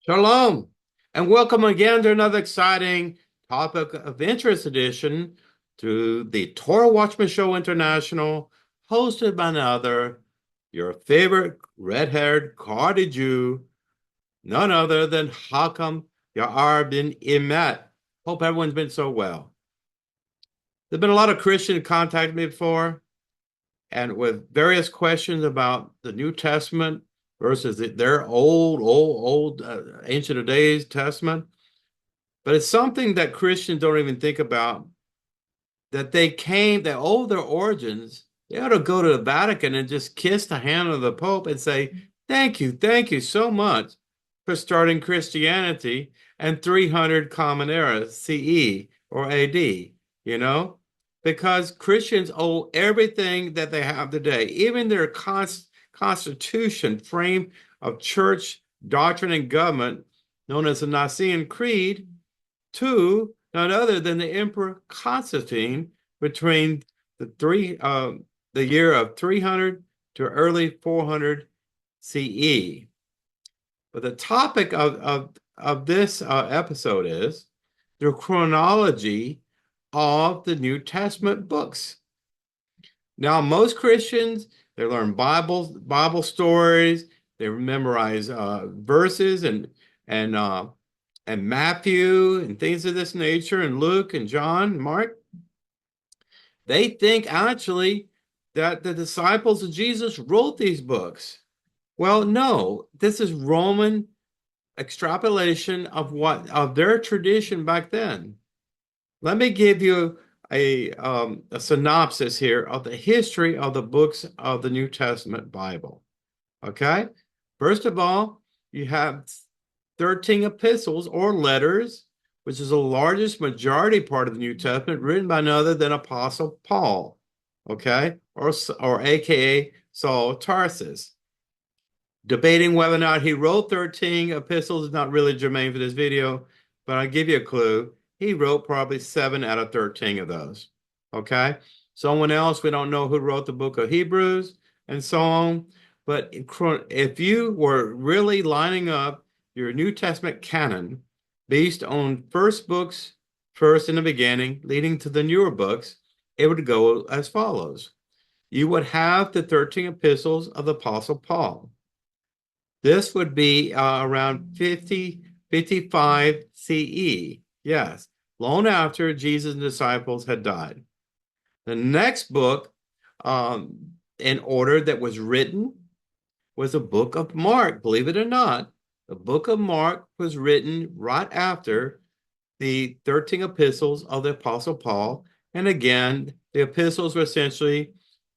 Shalom, and welcome again to another exciting topic of interest edition to the Torah Watchman Show International, hosted by another, your favorite red-haired Cardi Jew, none other than Hakam Yair ben-Emmett. Hope everyone's been so well. There's been a lot of Christians contact me before, and with various questions about the New Testament versus their old Ancient of Days Testament. But it's something that Christians don't even think about, that they owe their origins. They ought to go to the Vatican and just kiss the hand of the Pope and say, thank you so much for starting Christianity and 300 Common Era CE or AD, because Christians owe everything that they have today, even their constitution, frame of church doctrine and government, known as the Nicene Creed, to none other than the Emperor Constantine between the year of 300 to early 400 CE. But the topic of this episode is the chronology of the New Testament books. Now, most Christians, they learn Bible stories, they memorize verses and Matthew and things of this nature, and Luke and John, and Mark. They think actually that the disciples of Jesus wrote these books. Well, no, this is Roman extrapolation of their tradition back then. Let me give you a synopsis here of the history of the books of the New Testament Bible. Okay? First of all, you have 13 epistles or letters, which is the largest majority part of the New Testament, written by none other than Apostle Paul, okay? Or AKA Saul of Tarsus. Debating whether or not he wrote 13 epistles is not really germane for this video, but I'll give you a clue. He wrote probably 7 out of 13 of those, okay? Someone else, we don't know who wrote the book of Hebrews and so on, but if you were really lining up your New Testament canon based on first books, first in the beginning, leading to the newer books, it would go as follows. You would have the 13 epistles of the Apostle Paul. This would be around 55 CE. Yes, long after Jesus and disciples had died. The next book in order that was written was the book of Mark. Believe it or not, the book of Mark was written right after the 13 epistles of the Apostle Paul. And again, the epistles were essentially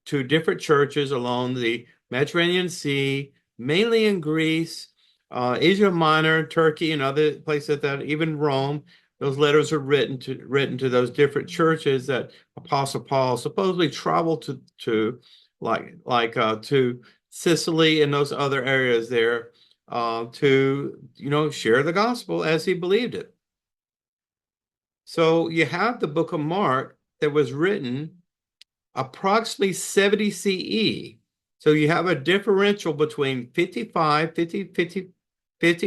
to different churches along the Mediterranean Sea, mainly in Greece, Asia Minor, Turkey, and other places like that, even Rome. Those letters are written to those different churches that Apostle Paul supposedly traveled to Sicily and those other areas there to share the gospel as he believed it. So you have the book of Mark that was written approximately 70 CE. So you have a differential between 50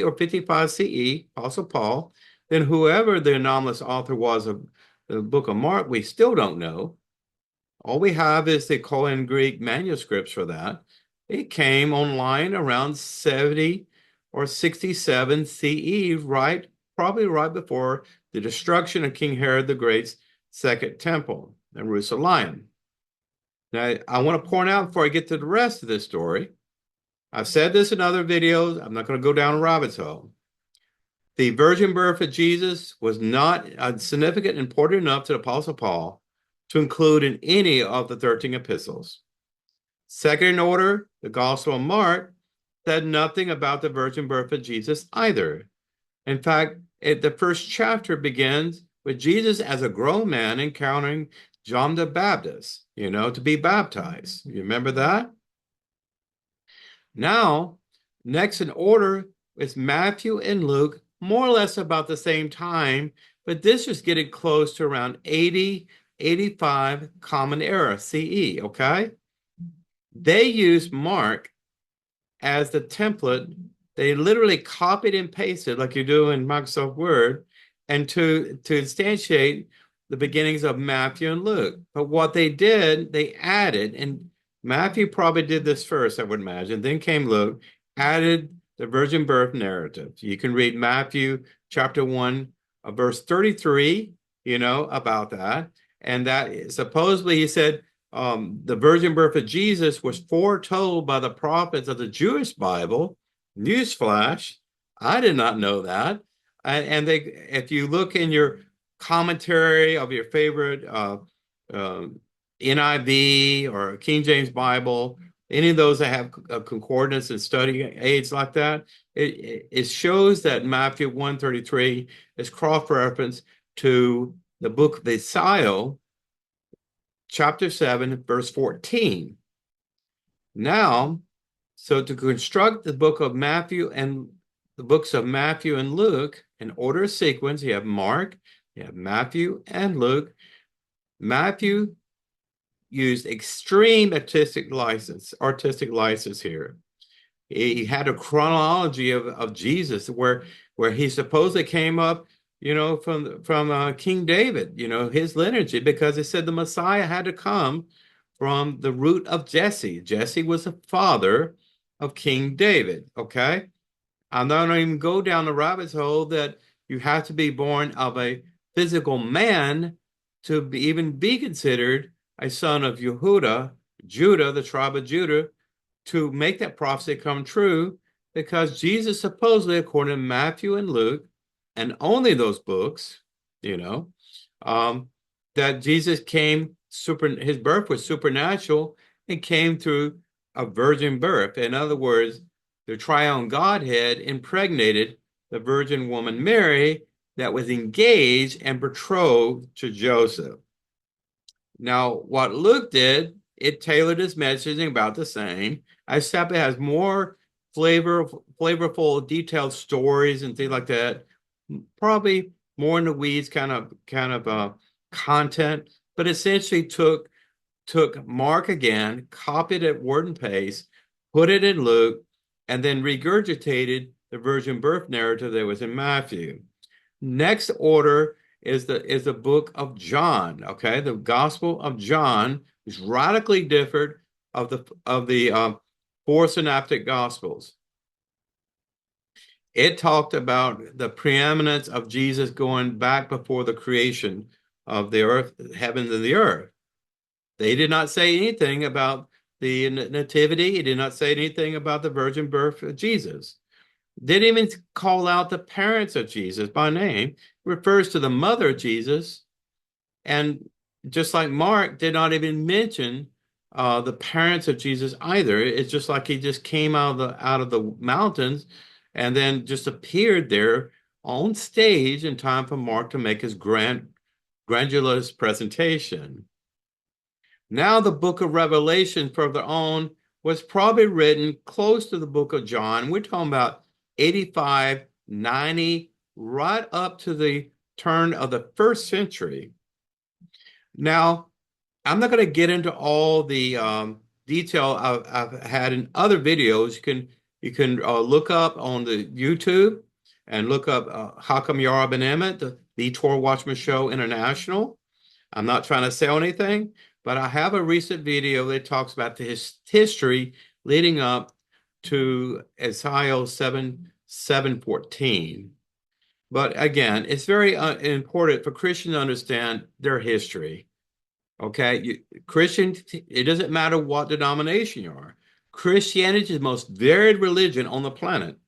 or 55 CE, Apostle Paul, then whoever the anomalous author was of the book of Mark, we still don't know. All we have is the Koine Greek manuscripts for that. It came online around 70 or 67 CE, probably right before the destruction of King Herod the Great's second temple in Jerusalem. Now, I want to point out before I get to the rest of this story, I've said this in other videos, I'm not going to go down a rabbit's hole. The virgin birth of Jesus was not significant and important enough to the Apostle Paul to include in any of the 13 epistles. Second in order, the Gospel of Mark said nothing about the virgin birth of Jesus either. In fact, the first chapter begins with Jesus as a grown man encountering John the Baptist, to be baptized. You remember that? Now, next in order is Matthew and Luke, more or less about the same time, but this is getting close to around 80, 85 Common Era CE, okay? They use Mark as the template They literally copied and pasted like you do in Microsoft Word, and to instantiate the beginnings of Matthew and Luke. But what they did, they added, and Matthew probably did this first, I would imagine. Then came Luke, added the virgin birth narrative. You can read Matthew chapter 1, verse 33, about that. And that supposedly he said the virgin birth of Jesus was foretold by the prophets of the Jewish Bible. Newsflash, I did not know that. And they, if you look in your commentary of your favorite uh, NIV or King James Bible, any of those that have concordance and study aids like that, it shows that Matthew 133 is cross-reference to the book of Isaiah, chapter 7, verse 14. Now, so to construct the book of Matthew and the books of Matthew and Luke in order of sequence, you have Mark, you have Matthew and Luke. Matthew used extreme artistic license here. He had a chronology of Jesus where he supposedly came up, from King David, his lineage, because it said the Messiah had to come from the root of Jesse. Jesse was the father of King David. Okay, I'm not going to even go down the rabbit hole that you have to be born of a physical man to even be considered a son of Yehuda, Judah, the tribe of Judah, to make that prophecy come true, because Jesus supposedly, according to Matthew and Luke, and only those books, that Jesus came, his birth was supernatural and came through a virgin birth. In other words, the triune Godhead impregnated the virgin woman Mary that was engaged and betrothed to Joseph. Now, what Luke did, it tailored his messaging about the same, except it has more flavorful, detailed stories and things like that. Probably more in the weeds kind of content, but essentially took Mark again, copied it word and paste, put it in Luke, and then regurgitated the virgin birth narrative that was in Matthew. Next order is the book of John. Okay, the Gospel of John is radically different of the four synoptic Gospels. It talked about the preeminence of Jesus going back before the creation of the earth, heavens, and the earth. They did not say anything about the nativity. It did not say anything about the virgin birth of Jesus. Didn't even call out the parents of Jesus by name. It refers to the mother of Jesus. And just like Mark did not even mention the parents of Jesus either. It's just like he just came out of the mountains and then just appeared there on stage in time for Mark to make his grandiose presentation. Now the book of Revelation further on was probably written close to the book of John. We're talking about 85, 90, right up to the turn of the first century. Now, I'm not going to get into all the detail I've had in other videos. You can look up on the YouTube and look up How Come Yara Ben-Emmett, the Torah Watchman Show International. I'm not trying to sell anything, but I have a recent video that talks about the history leading up to Isaiah 7:14. But again, it's very important for Christians to understand their history. Okay, Christian, it doesn't matter what denomination you are. Christianity is the most varied religion on the planet.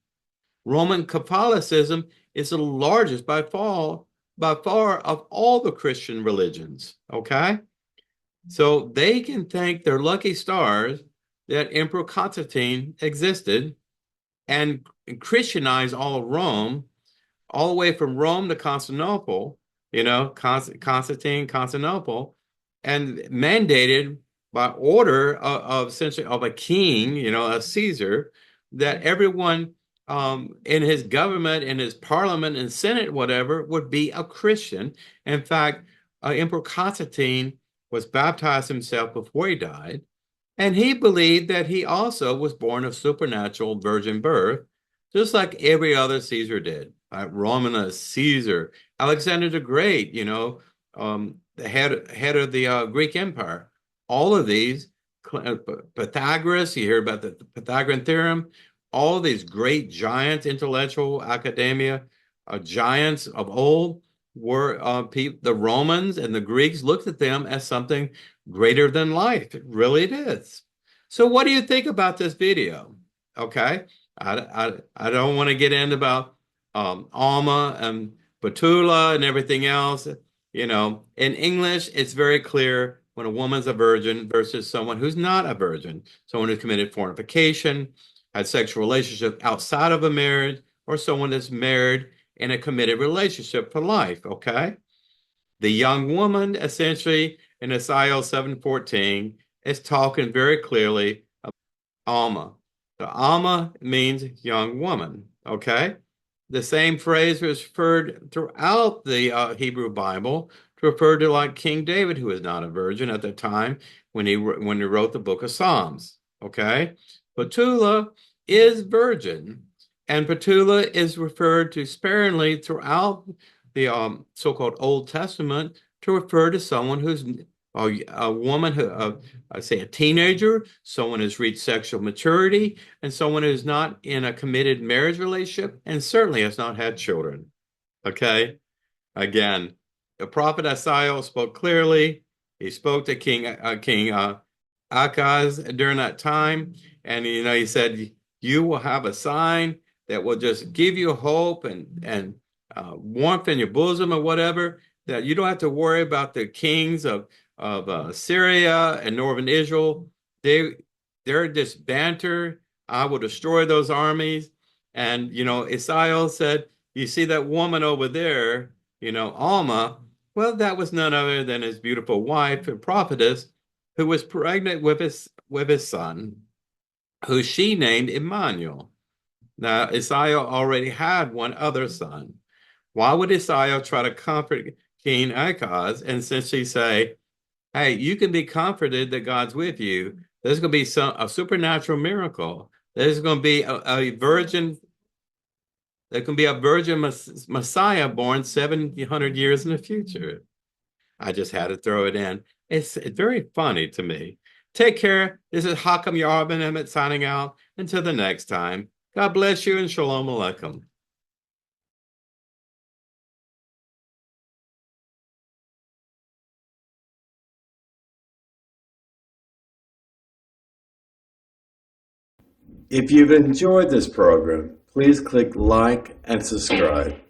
Roman Catholicism is the largest by far of all the Christian religions. Okay, so they can thank their lucky stars that Emperor Constantine existed and Christianized all of Rome, all the way from Rome to Constantinople, Constantinople, and mandated by order of essentially of a king, a Caesar, that everyone in his government, in his parliament and senate, whatever, would be a Christian. In fact, Emperor Constantine was baptized himself before he died, and he believed that he also was born of supernatural virgin birth, just like every other Caesar did. Romanus, Caesar, Alexander the Great, the head of the Greek Empire. All of these, Pythagoras, you hear about the Pythagorean theorem, all these great giants, intellectual academia, giants of old were the Romans and the Greeks looked at them as something greater than life. It is. So what do you think about this video? Okay. I don't want to get into about Alma and Betula and everything else. In English, it's very clear when a woman's a virgin versus someone who's not a virgin, someone who committed fornication, had sexual relationship outside of a marriage, or someone that's married in a committed relationship for life. Okay. The young woman, essentially, in Isaiah 7:14, is talking very clearly about Alma. The Alma means young woman, okay? The same phrase was referred throughout the Hebrew Bible to refer to like King David, who was not a virgin at the time when he wrote the book of Psalms, okay? Betula is virgin, and Betula is referred to sparingly throughout the so-called Old Testament to refer to someone who's a woman who, I say a teenager, someone who's reached sexual maturity, and someone who's not in a committed marriage relationship, and certainly has not had children. Okay? Again, the prophet Isaiah spoke clearly. He spoke to King Akaz during that time, and he said, "You will have a sign that will just give you hope and warmth in your bosom or whatever. That you don't have to worry about the kings of Syria and northern Israel. They're just banter. I will destroy those armies." And Isaiah said, "You see that woman over there, Alma? Well, that was none other than his beautiful wife and prophetess, who was pregnant with his son, who she named Emmanuel." Now, Isaiah already had one other son. Why would Isaiah try to comfort King Ahaz and essentially say, "Hey, you can be comforted that God's with you. There's going to be a supernatural miracle. There's going to be a virgin. There can be a virgin Messiah born 700 years in the future." I just had to throw it in. It's very funny to me. Take care. This is Hakam Yar ben-Emmett signing out. Until the next time, God bless you and Shalom Aleichem. If you've enjoyed this program, please click like and subscribe.